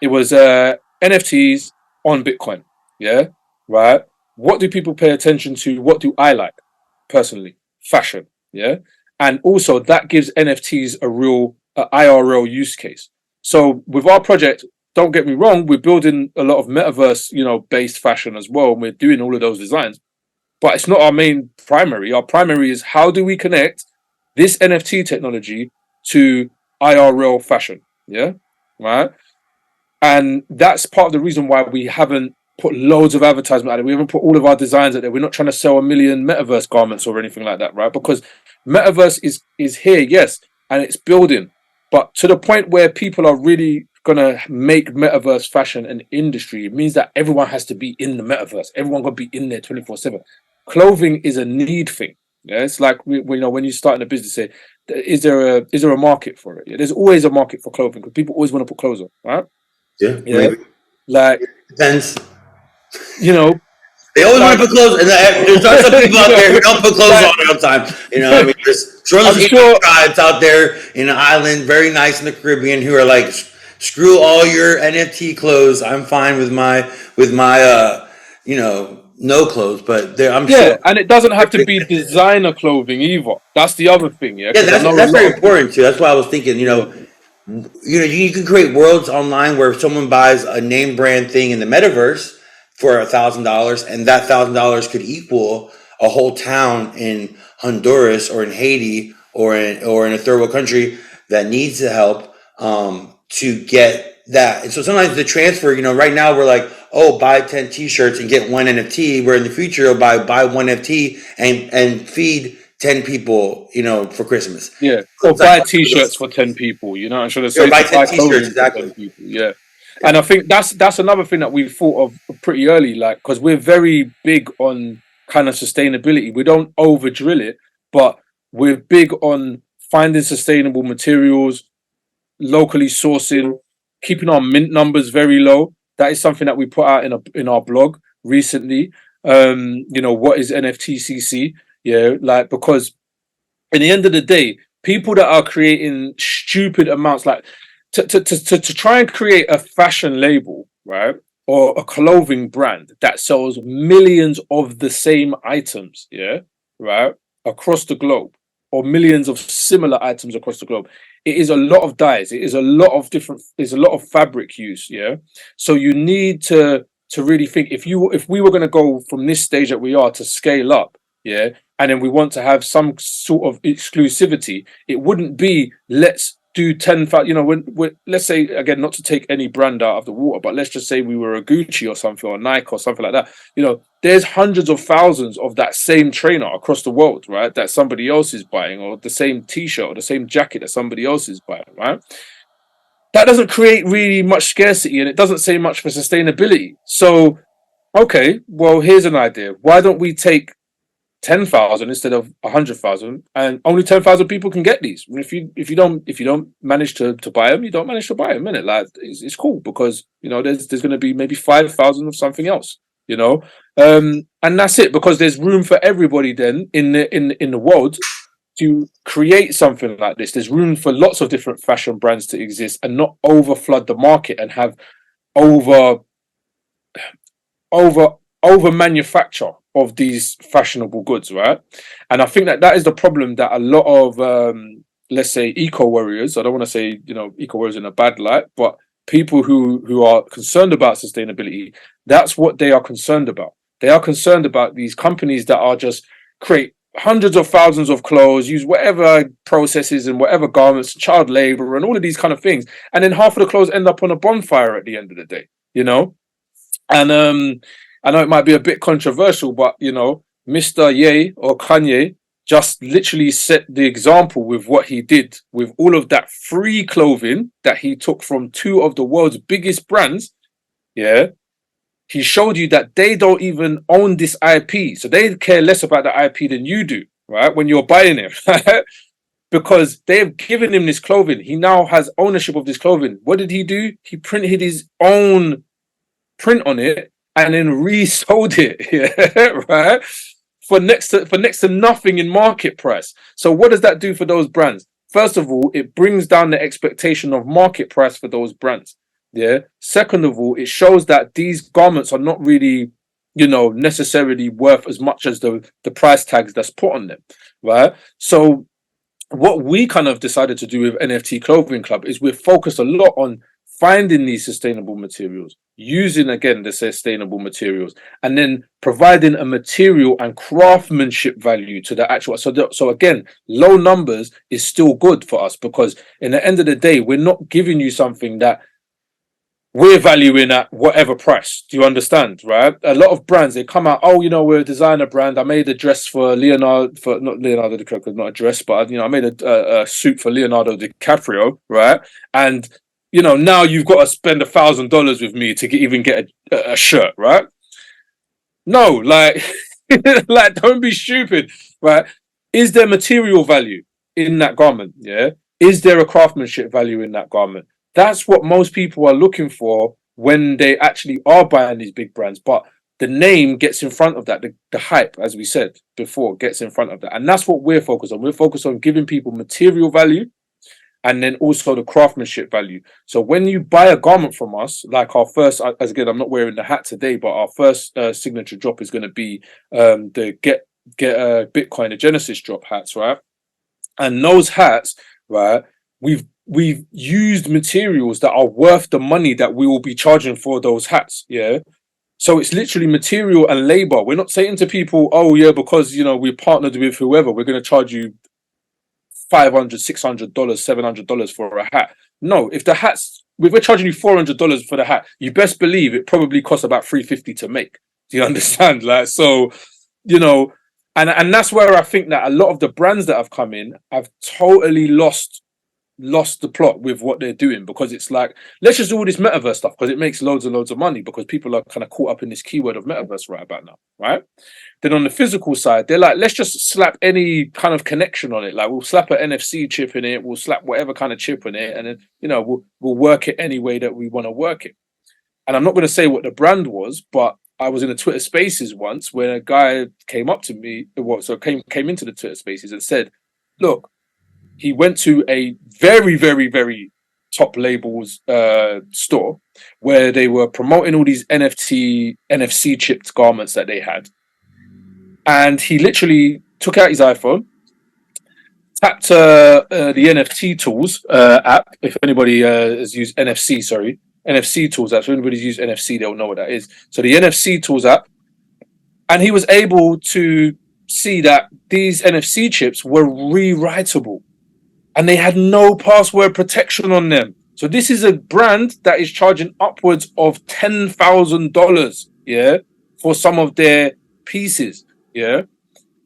NFTs on Bitcoin. Yeah. Right. What do people pay attention to? What do I like personally? Fashion. Yeah. And also that gives NFTs a real IRL use case. So with our project, don't get me wrong, we're building a lot of metaverse, based fashion as well. And we're doing all of those designs, but it's not our main primary. Our primary is how do we connect this NFT technology to IRL fashion? Yeah. Right. And that's part of the reason why we haven't put loads of advertisement out there. We haven't put all of our designs out there. We're not trying to sell 1 million metaverse garments or anything like that, right? Because metaverse is here, yes, and it's building, but to the point where people are really gonna make metaverse fashion an industry. It means that everyone has to be in the metaverse. Everyone gonna be in there 24/7. Clothing is a need thing. Yeah, it's like when you start in a business, say, is there a market for it? Yeah, there's always a market for clothing because people always want to put clothes on, right? Yeah, yeah. Like depends. They always want to put clothes, and there's some people out there who don't put clothes Like, on all the time. You know, what I mean, there's shortless I'm Indian sure. tribes out there in an island, very nice in the Caribbean, who are like, screw all your NFT clothes. I'm fine with my no clothes. But I'm sure. Yeah, and it doesn't have to be designer clothing either. That's the other thing, yeah, Yeah, because I know a that's lot very of people. important too. That's why I was thinking. Yeah, You can create worlds online where someone buys a name brand thing in the metaverse for $1,000, and that $1,000 could equal a whole town in Honduras or in Haiti or in a third world country that needs the help to get that. And so sometimes the transfer, right now we're like, oh, buy 10 T-shirts and get one NFT. Where in the future, you'll buy one NFT and feed 10 people, for Christmas. yeah. So Or it's like, buy T-shirts for 10 people. You know, I should have or said buy to 10 buy T-shirts, clothing for exactly. 10 people. Yeah, and I think that's another thing that we thought of pretty early, like because we're very big on kind of sustainability. We don't over drill it, but we're big on finding sustainable materials, locally sourcing, keeping our mint numbers very low. That is something that we put out in our blog recently. What is NFTCC? Yeah, like because in the end of the day, people that are creating stupid amounts, like to try and create a fashion label, right, or a clothing brand that sells millions of the same items, yeah, right, across the globe, or millions of similar items across the globe. It is a lot of dyes. It is a lot of different. There's a lot of fabric use, yeah. So you need to really think if we were going to go from this stage that we are to scale up, yeah, and then we want to have some sort of exclusivity, it wouldn't be let's do 10,000, when let's say, again, not to take any brand out of the water, but let's just say we were a Gucci or something, or Nike or something like that. There's hundreds of thousands of that same trainer across the world, right, that somebody else is buying, or the same t-shirt or the same jacket that somebody else is buying, right? That doesn't create really much scarcity, and it doesn't say much for sustainability. So okay, well, here's an idea. Why don't we take 10,000 instead of 100,000, and only 10,000 people can get these? If you don't manage to buy them, you don't manage to buy them. Innit? Like it's cool, because there's going to be maybe 5,000 of something else. And that's it, because there's room for everybody then in the world to create something like this. There's room for lots of different fashion brands to exist and not over flood the market and have over over over manufacture of these fashionable goods, right? And I think that is the problem that a lot of let's say eco warriors, I don't want to say eco warriors in a bad light, but people who are concerned about sustainability, that's what they are concerned about. They are concerned about these companies that are just create hundreds of thousands of clothes, use whatever processes and whatever garments, child labor and all of these kind of things, and then half of the clothes end up on a bonfire at the end of the day, and I know it might be a bit controversial, but Mr. Ye or Kanye just literally set the example with what he did with all of that free clothing that he took from two of the world's biggest brands. Yeah. He showed you that they don't even own this IP. So they care less about the IP than you do, right? When you're buying it, right? Because they've given him this clothing. He now has ownership of this clothing. What did he do? He printed his own print on it and then resold it, yeah, right, for next to nothing in market price. So what does that do for those brands? First of all, it brings down the expectation of market price for those brands. Yeah. Second of all, it shows that these garments are not really, necessarily worth as much as the price tags that's put on them, right? So what we kind of decided to do with NFT Clothing Club is we're focused a lot on finding these sustainable materials, using again the sustainable materials, and then providing a material and craftsmanship value to the actual. So again, low numbers is still good for us, because in the end of the day, we're not giving you something that we're valuing at whatever price. Do you understand? Right? A lot of brands, they come out, oh, we're a designer brand. I made a dress for not Leonardo DiCaprio, not a dress, but I made a suit for Leonardo DiCaprio, right? And now you've got to spend $1,000 with me to even get a shirt, right? No, like, like, don't be stupid, right? Is there material value in that garment? Yeah. Is there a craftsmanship value in that garment? That's what most people are looking for when they actually are buying these big brands. But the name gets in front of that. The hype, as we said before, gets in front of that. And that's what we're focused on. We're focused on giving people material value and then also the craftsmanship value. So when you buy a garment from us, like our first, as again, I'm not wearing the hat today, but our first signature drop is going to be the get Bitcoin, the Genesis drop hats, right? And those hats, right, we've used materials that are worth the money that we will be charging for those hats. Yeah. So it's literally material and labor. We're not saying to people, oh yeah, because we partnered with whoever, we're going to charge you $500, $600, $700 for a hat. No, if we're charging you $400 for the hat, you best believe it probably costs about $350 to make. Do you understand? Like, so, and that's where I think that a lot of the brands that have come in have totally lost the plot with what they're doing, because it's like, let's just do all this metaverse stuff because it makes loads and loads of money, because people are kind of caught up in this keyword of metaverse right about now, right? Then on the physical side, they're like, let's just slap any kind of connection on it. Like, we'll slap an NFC chip in it, we'll slap whatever kind of chip in it, and then we'll work it any way that we want to work it. And I'm not going to say what the brand was, but I was in a Twitter Spaces once when a guy came up to me, came into the Twitter Spaces and said, look, he went to a very, very, very top labels store where they were promoting all these NFC chipped garments that they had. And he literally took out his iPhone, tapped the NFT tools app. If anybody has used NFC tools app. So if anybody's used NFC, they'll know what that is. So the NFC tools app, and he was able to see that these NFC chips were rewritable. And they had no password protection on them. So this is a brand that is charging upwards of $10,000, yeah, for some of their pieces, yeah.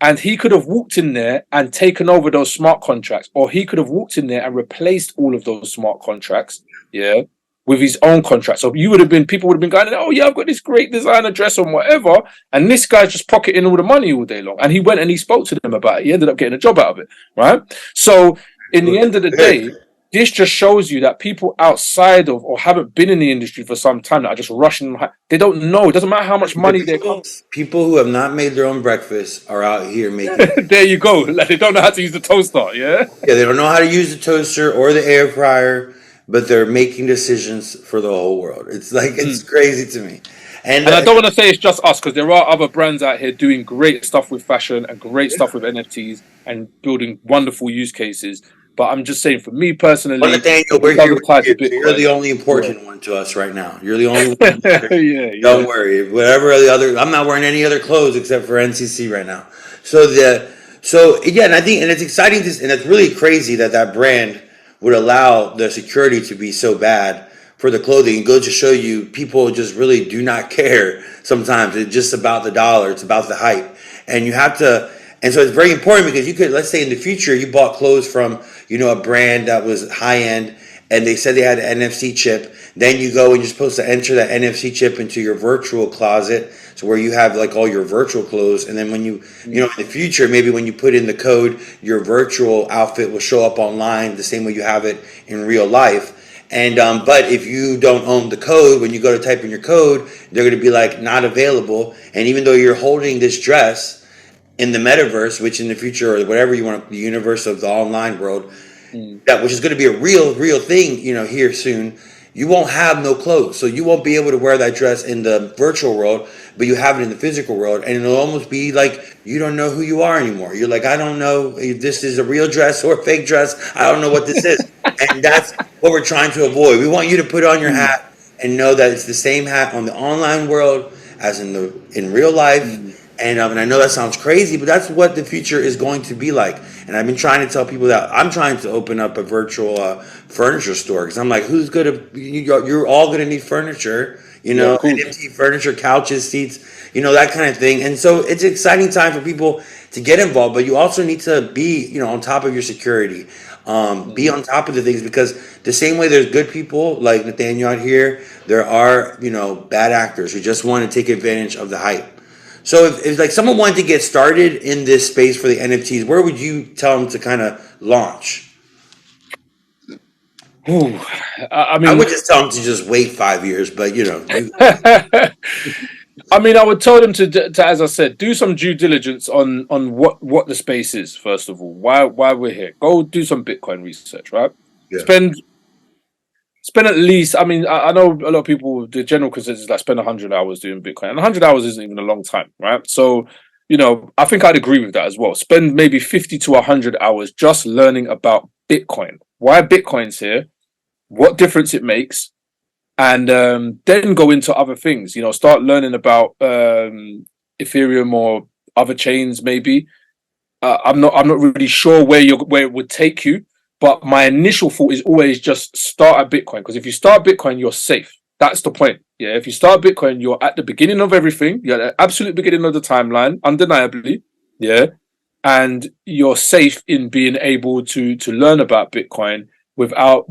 And he could have walked in there and taken over those smart contracts, or he could have walked in there and replaced all of those smart contracts, yeah, with his own contract. So people would have been going, oh yeah, I've got this great designer dress on whatever, and this guy's just pocketing all the money all day long. And he went and he spoke to them about it. He ended up getting a job out of it, right? So in the end of the day, this just shows you that people outside of or haven't been in the industry for some time that are just rushing. They don't know. It doesn't matter how much money they come. People who have not made their own breakfast are out here making. There you go. Like, they don't know how to use the toaster. Yeah. Yeah, they don't know how to use the toaster or the air fryer, but they're making decisions for the whole world. It's like, it's crazy to me. And I don't want to say it's just us, because there are other brands out here doing great stuff with fashion and great stuff with NFTs and building wonderful use cases. But I'm just saying, for me personally, well, Nathaniel, we're here. You're the only important one to us right now. You're the only one. Don't worry. Whatever the other, I'm not wearing any other clothes except for NCC right now. So and I think, and it's exciting, and it's really crazy that brand would allow the security to be so bad for the clothing. It goes to show you, people just really do not care sometimes. It's just about the dollar. It's about the hype. And you have to, and so it's very important, because you could, let's say in the future, you bought clothes from, a brand that was high end, and they said they had an NFC chip. Then you go and you're supposed to enter that NFC chip into your virtual closet. So where you have like all your virtual clothes. And then when in the future, maybe when you put in the code, your virtual outfit will show up online the same way you have it in real life. And but if you don't own the code, when you go to type in your code, they're going to be like, not available. And even though you're holding this dress in the metaverse, which in the future, or whatever you want, the universe of the online world, which is going to be a real thing, here soon, you won't have no clothes. So you won't be able to wear that dress in the virtual world, but you have it in the physical world. And it'll almost be like you don't know who you are anymore. You're like, I don't know if this is a real dress or a fake dress. I don't know what this is. And that's what we're trying to avoid. We want you to put on your hat and know that it's the same hat on the online world as in real life. And I know that sounds crazy, but that's what the future is going to be like. And I've been trying to tell people that I'm trying to open up a virtual furniture store, because I'm like, who's going to? You're all going to need furniture, NFT furniture, couches, seats, that kind of thing. And so it's an exciting time for people to get involved, but you also need to be, on top of your security, be on top of the things, because the same way there's good people like Nathaniel out here, there are, bad actors who just want to take advantage of the hype. So if like someone wanted to get started in this space for the NFTs, where would you tell them to kind of launch? I would just tell them to just wait 5 years, but I mean, I would tell them to, as I said, do some due diligence on what the space is. First of all, why we're here. Go do some Bitcoin research, right? Yeah. Spend spend at least. I mean, I know a lot of people. The general consensus is like spend 100 hours doing Bitcoin, and 100 hours isn't even a long time, right? So, I think I'd agree with that as well. Spend maybe 50 to 100 hours just learning about Bitcoin. Why Bitcoin's here, what difference it makes, and then go into other things. Start learning about Ethereum or other chains. Maybe I'm not really sure where it would take you, but my initial thought is always just start at Bitcoin, because if you start Bitcoin, you're safe. That's the point. Yeah, if you start Bitcoin, you're at the beginning of everything. You're at the absolute beginning of the timeline, undeniably. Yeah, and you're safe in being able to learn about Bitcoin without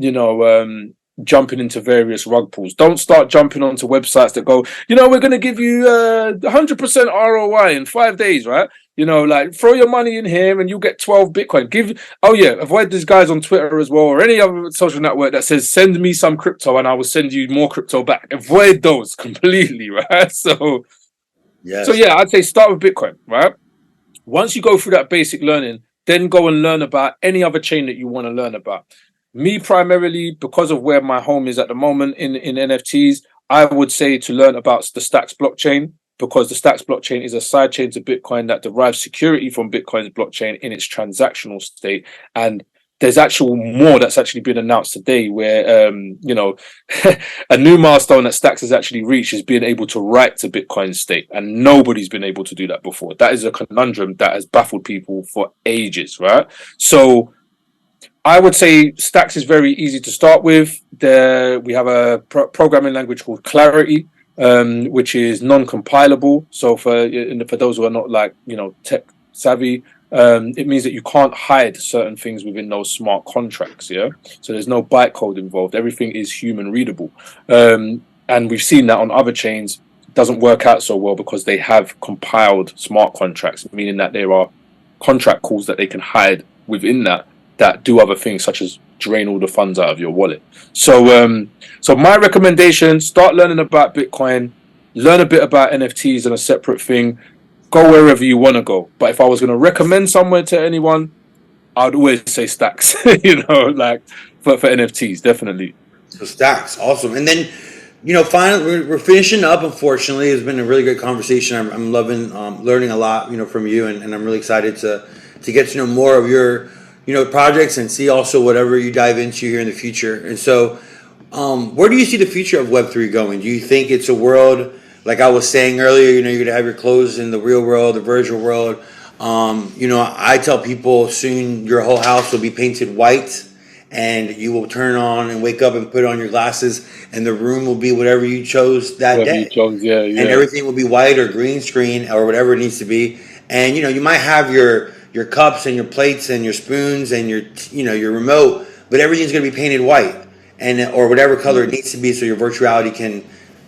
jumping into various rug pulls. Don't start jumping onto websites that go, we're going to give you 100% ROI in 5 days, right? Like throw your money in here and you'll get 12 Bitcoin. Avoid these guys on Twitter as well, or any other social network that says send me some crypto and I will send you more crypto back. Avoid those completely, right? So Yes. yeah, I'd say start with Bitcoin, right? Once you go through that basic learning, then go and learn about any other chain that you want to learn about. Me, primarily, because of where my home is at the moment in NFTs, I would say to learn about the Stacks blockchain, because the Stacks blockchain is a side chain to Bitcoin that derives security from Bitcoin's blockchain in its transactional state. And there's actual more that's actually been announced today, where a new milestone that Stacks has actually reached is being able to write to Bitcoin state, and nobody's been able to do that before. That is a conundrum that has baffled people for ages, right? So I would say Stacks is very easy to start with. We have a programming language called Clarity, which is non-compilable. So for those who are not tech savvy, it means that you can't hide certain things within those smart contracts. Yeah, so there's no bytecode involved. Everything is human readable, and we've seen that on other chains. It doesn't work out so well because they have compiled smart contracts, meaning that there are contract calls that they can hide within that do other things, such as drain all the funds out of your wallet. So my recommendation: start learning about Bitcoin, learn a bit about NFTs and a separate thing. Go wherever you want to go. But if I was going to recommend somewhere to anyone, I'd always say Stacks. Like for NFTs, definitely. So Stacks, awesome. And then, finally, we're finishing up. Unfortunately, it's been a really great conversation. I'm loving learning a lot, from you, and I'm really excited to get to know more of your, projects, and see also whatever you dive into here in the future. And so, where do you see the future of Web3 going? Do you think it's a world, like I was saying earlier, you're going to have your clothes in the real world, the virtual world? I tell people soon your whole house will be painted white, and you will turn on and wake up and put on your glasses, and the room will be whatever you chose that Whatever you day. chose, yeah, And yeah. everything will be white or green screen or whatever it needs to be. And you might have your cups and your plates and your spoons and your remote, but everything's going to be painted white, and or whatever color it needs to be, so your virtuality can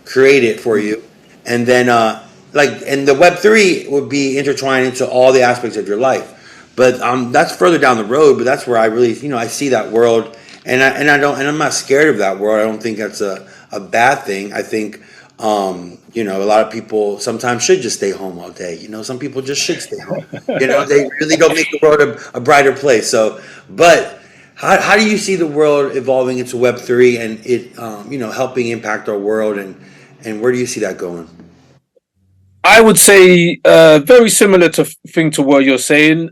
create it for you. And then and the Web3 would be intertwined into all the aspects of your life. But that's further down the road. But that's where I really I see that world, and I'm not scared of that world. I don't think that's a bad thing. I think a lot of people sometimes should just stay home all day. Some people just should stay home. They really don't make the world a brighter place. So, but how do you see the world evolving into Web3 and it helping impact our world, and where do you see that going? I would say very similar to what you're saying.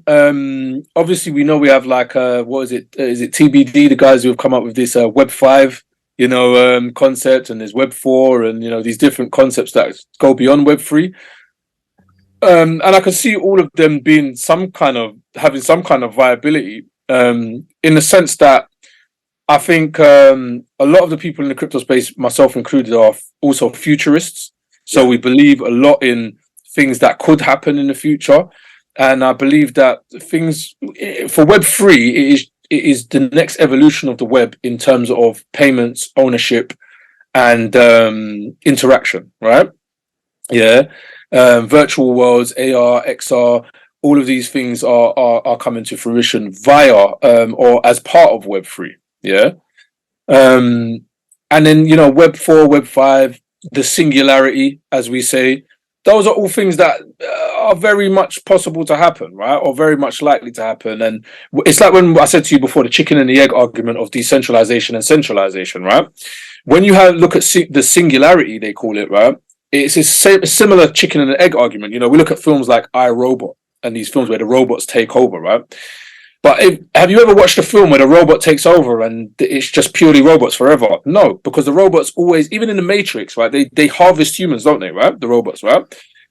Obviously, we know we have like what is it? Is it TBD? The guys who have come up with this Web 5, concept, and there's Web 4, and these different concepts that go beyond Web 3. And I can see all of them being having some kind of viability. In the sense that I think a lot of the people in the crypto space, myself included, are also futurists. So Yeah. we believe a lot in things that could happen in the future, and I believe that things for Web 3, it is the next evolution of the web in terms of payments, ownership, and interaction. Right? Yeah, virtual worlds, AR, XR, all of these things are coming to fruition via or as part of Web 3. Yeah, and then Web 4, Web 5, the singularity, as we say. those are all things that are very much possible to happen, right? Or very much likely to happen. And it's like when I said to you before, the chicken and the egg argument of decentralization and centralization, right? When you look at the singularity, they call it, right? It's a similar chicken and egg argument. You know, we look at films like I, Robot and these films where the robots take over, right? But have you ever watched a film where the robot takes over and it's just purely robots forever? No, because the robots always, even in the Matrix, right? They harvest humans, don't they? Right, the robots, right?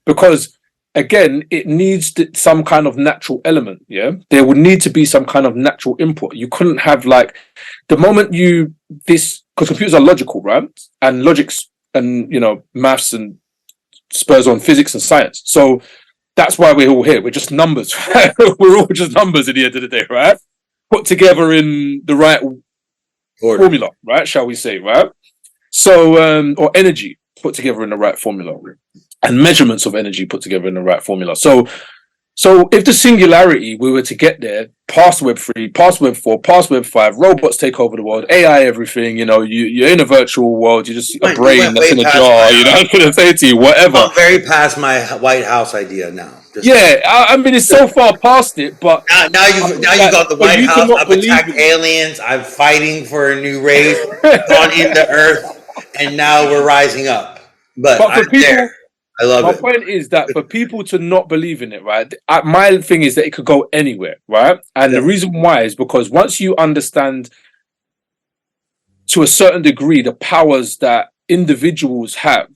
Because again, it needs some kind of natural element. Yeah, there would need to be some kind of natural input. You couldn't have like the moment because computers are logical, right? And logics and maths and spurs on physics and science. So that's why we're all here. We're just numbers. Right? We're all just numbers at the end of the day, right? Put together in the right formula, right? Shall we say, right? So, or energy put together in the right formula, and measurements of energy put together in the right formula. So if the singularity, we were to get there, past Web 3, past Web 4, past Web 5, robots take over the world, AI, everything, you're in a virtual world, you're just a brain that's in a jar, I'm going to say to you, whatever. I'm very past my White House idea now. I mean, it's so far past it, but... Now you got the White House, I've attacked aliens, I'm fighting for a new race, gone into Earth, and now we're rising up. But for people... I love it. My point is that for people to not believe in it, right? My thing is that it could go anywhere, right? And the reason why is because once you understand to a certain degree the powers that individuals have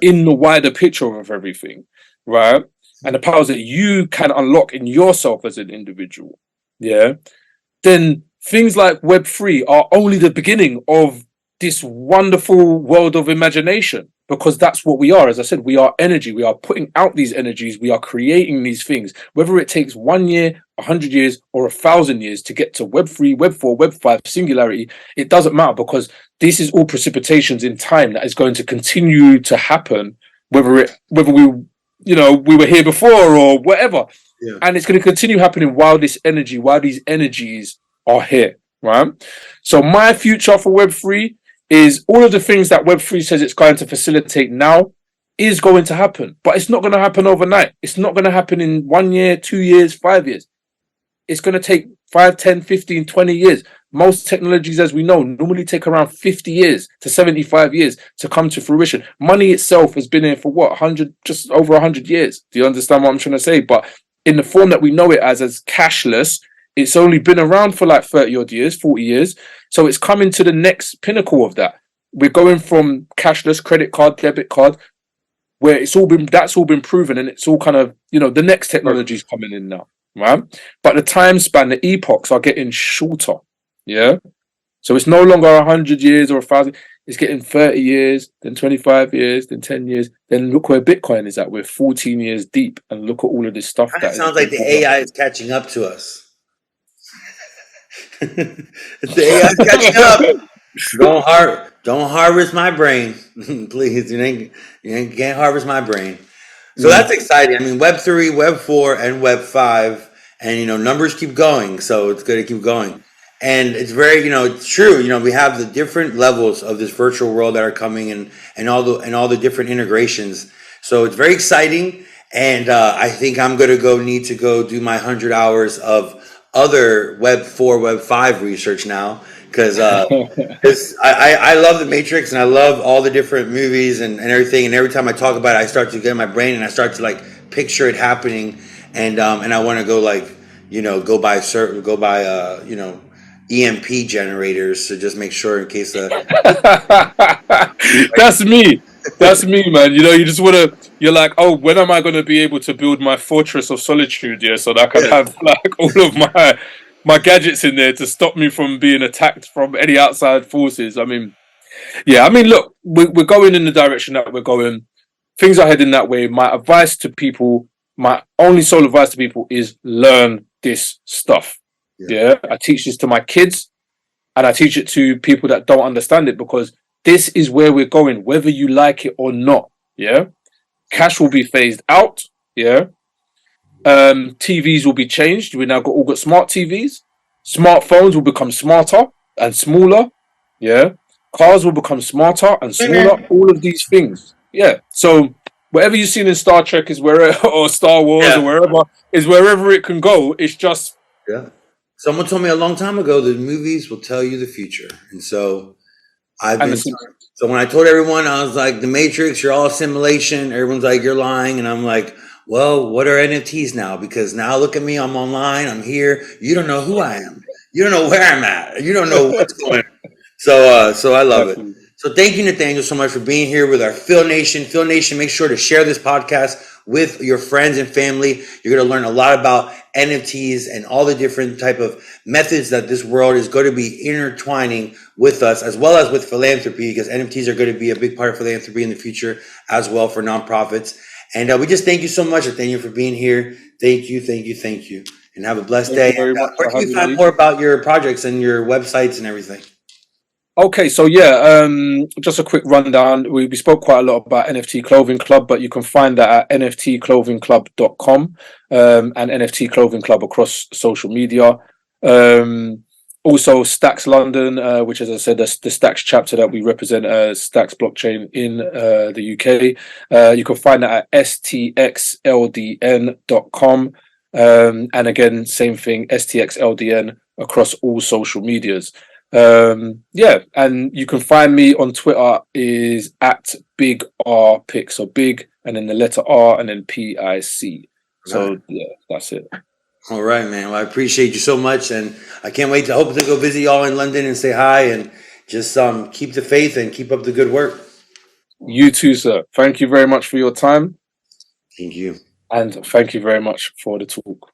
in the wider picture of everything, right? And the powers that you can unlock in yourself as an individual, then things like Web3 are only the beginning of this wonderful world of imagination. Because that's what we are. As I said, we are energy. We are putting out these energies. We are creating these things. Whether it takes 1 year, 100 years, or 1,000 years to get to Web 3, Web 4, Web 5, singularity, it doesn't matter because this is all precipitations in time that is going to continue to happen, whether we were here before or whatever. Yeah. And it's going to continue happening while these energies are here, right? So my future for Web 3 is all of the things that Web3 says it's going to facilitate now is going to happen. But it's not going to happen overnight. It's not going to happen in 1 year, 2 years, 5 years. It's going to take 5, 10, 15, 20 years. Most technologies, as we know, normally take around 50 years to 75 years to come to fruition. Money itself has been here for what, just over 100 years. Do you understand what I'm trying to say? But in the form that we know it as cashless, it's only been around for like 30 odd years, 40 years. So it's coming to the next pinnacle of that. We're going from cashless, credit card, debit card, where that's all been proven, and it's all kind of, the next technology is coming in now, right? But the time span, the epochs are getting shorter, yeah? So it's no longer 100 years or 1,000. It's getting 30 years, then 25 years, then 10 years. Then look where Bitcoin is at. We're 14 years deep, and look at all of this stuff. That sounds like the AI is catching up to us. The AI catching up. Don't harvest my brain, please. You can't harvest my brain. So that's exciting. I mean, Web 3, Web 4, and Web 5, and numbers keep going. So it's good to keep going. And it's very, it's true. We have the different levels of this virtual world that are coming, and all the different integrations. So it's very exciting. And I think I'm gonna need to go do my 100 hours of other Web 4, Web 5 research now, because I love the Matrix and I love all the different movies and everything. And every time I talk about it, I start to get in my brain and I start to picture it happening. And I want to go buy EMP generators to just make sure in case That's me. That's me, man. You just want to, you're like, oh, when am I going to be able to build my fortress of solitude, so that I can have all of my gadgets in there to stop me from being attacked from any outside forces. I mean, look, we're going in the direction that we're going. Things are heading that way. My advice to people, my only sole advice to people is learn this stuff. Yeah. I teach this to my kids and I teach it to people that don't understand it because this is where we're going, whether you like it or not. Yeah. Cash will be phased out. Yeah. TVs will be changed. We now all got smart TVs. Smartphones will become smarter and smaller. Yeah. Cars will become smarter and smaller. All of these things. Yeah. So whatever you've seen in Star Trek is where, or Star Wars, or wherever it can go. It's just Someone told me a long time ago that movies will tell you the future, and so I've been. So when I told everyone, I was like, "The Matrix, you're all simulation." Everyone's like, "You're lying," and I'm like, "Well, what are NFTs now? Because now look at me, I'm online, I'm here. You don't know who I am. You don't know where I'm at. You don't know what's going on." So I love it. So thank you, Nathaniel, so much for being here with our Phil Nation. Phil Nation, make sure to share this podcast with your friends and family. You're going to learn a lot about NFTs and all the different type of methods that this world is going to be intertwining with us, as well as with philanthropy, because NFTs are going to be a big part of philanthropy in the future as well for nonprofits. And we just thank you so much, Nathaniel, for being here. Thank you. And have a blessed day. Where can you find more about your projects and your websites and everything? Okay, so just a quick rundown. We spoke quite a lot about NFT Clothing Club, but you can find that at nftclothingclub.com and NFT Clothing Club across social media. Also, Stacks London, which, as I said, the Stacks chapter that we represent, Stacks blockchain in the UK. You can find that at stxldn.com. And again, same thing, stxldn across all social medias. And you can find me on Twitter is at Big R Pic, so big and then the letter R and then PIC. So that's it. All right, man. Well, I appreciate you so much, and I can't wait to hope to go visit y'all in London and say hi, and just keep the faith and keep up the good work. You too, sir. Thank you very much for your time. Thank you. And thank you very much for the talk.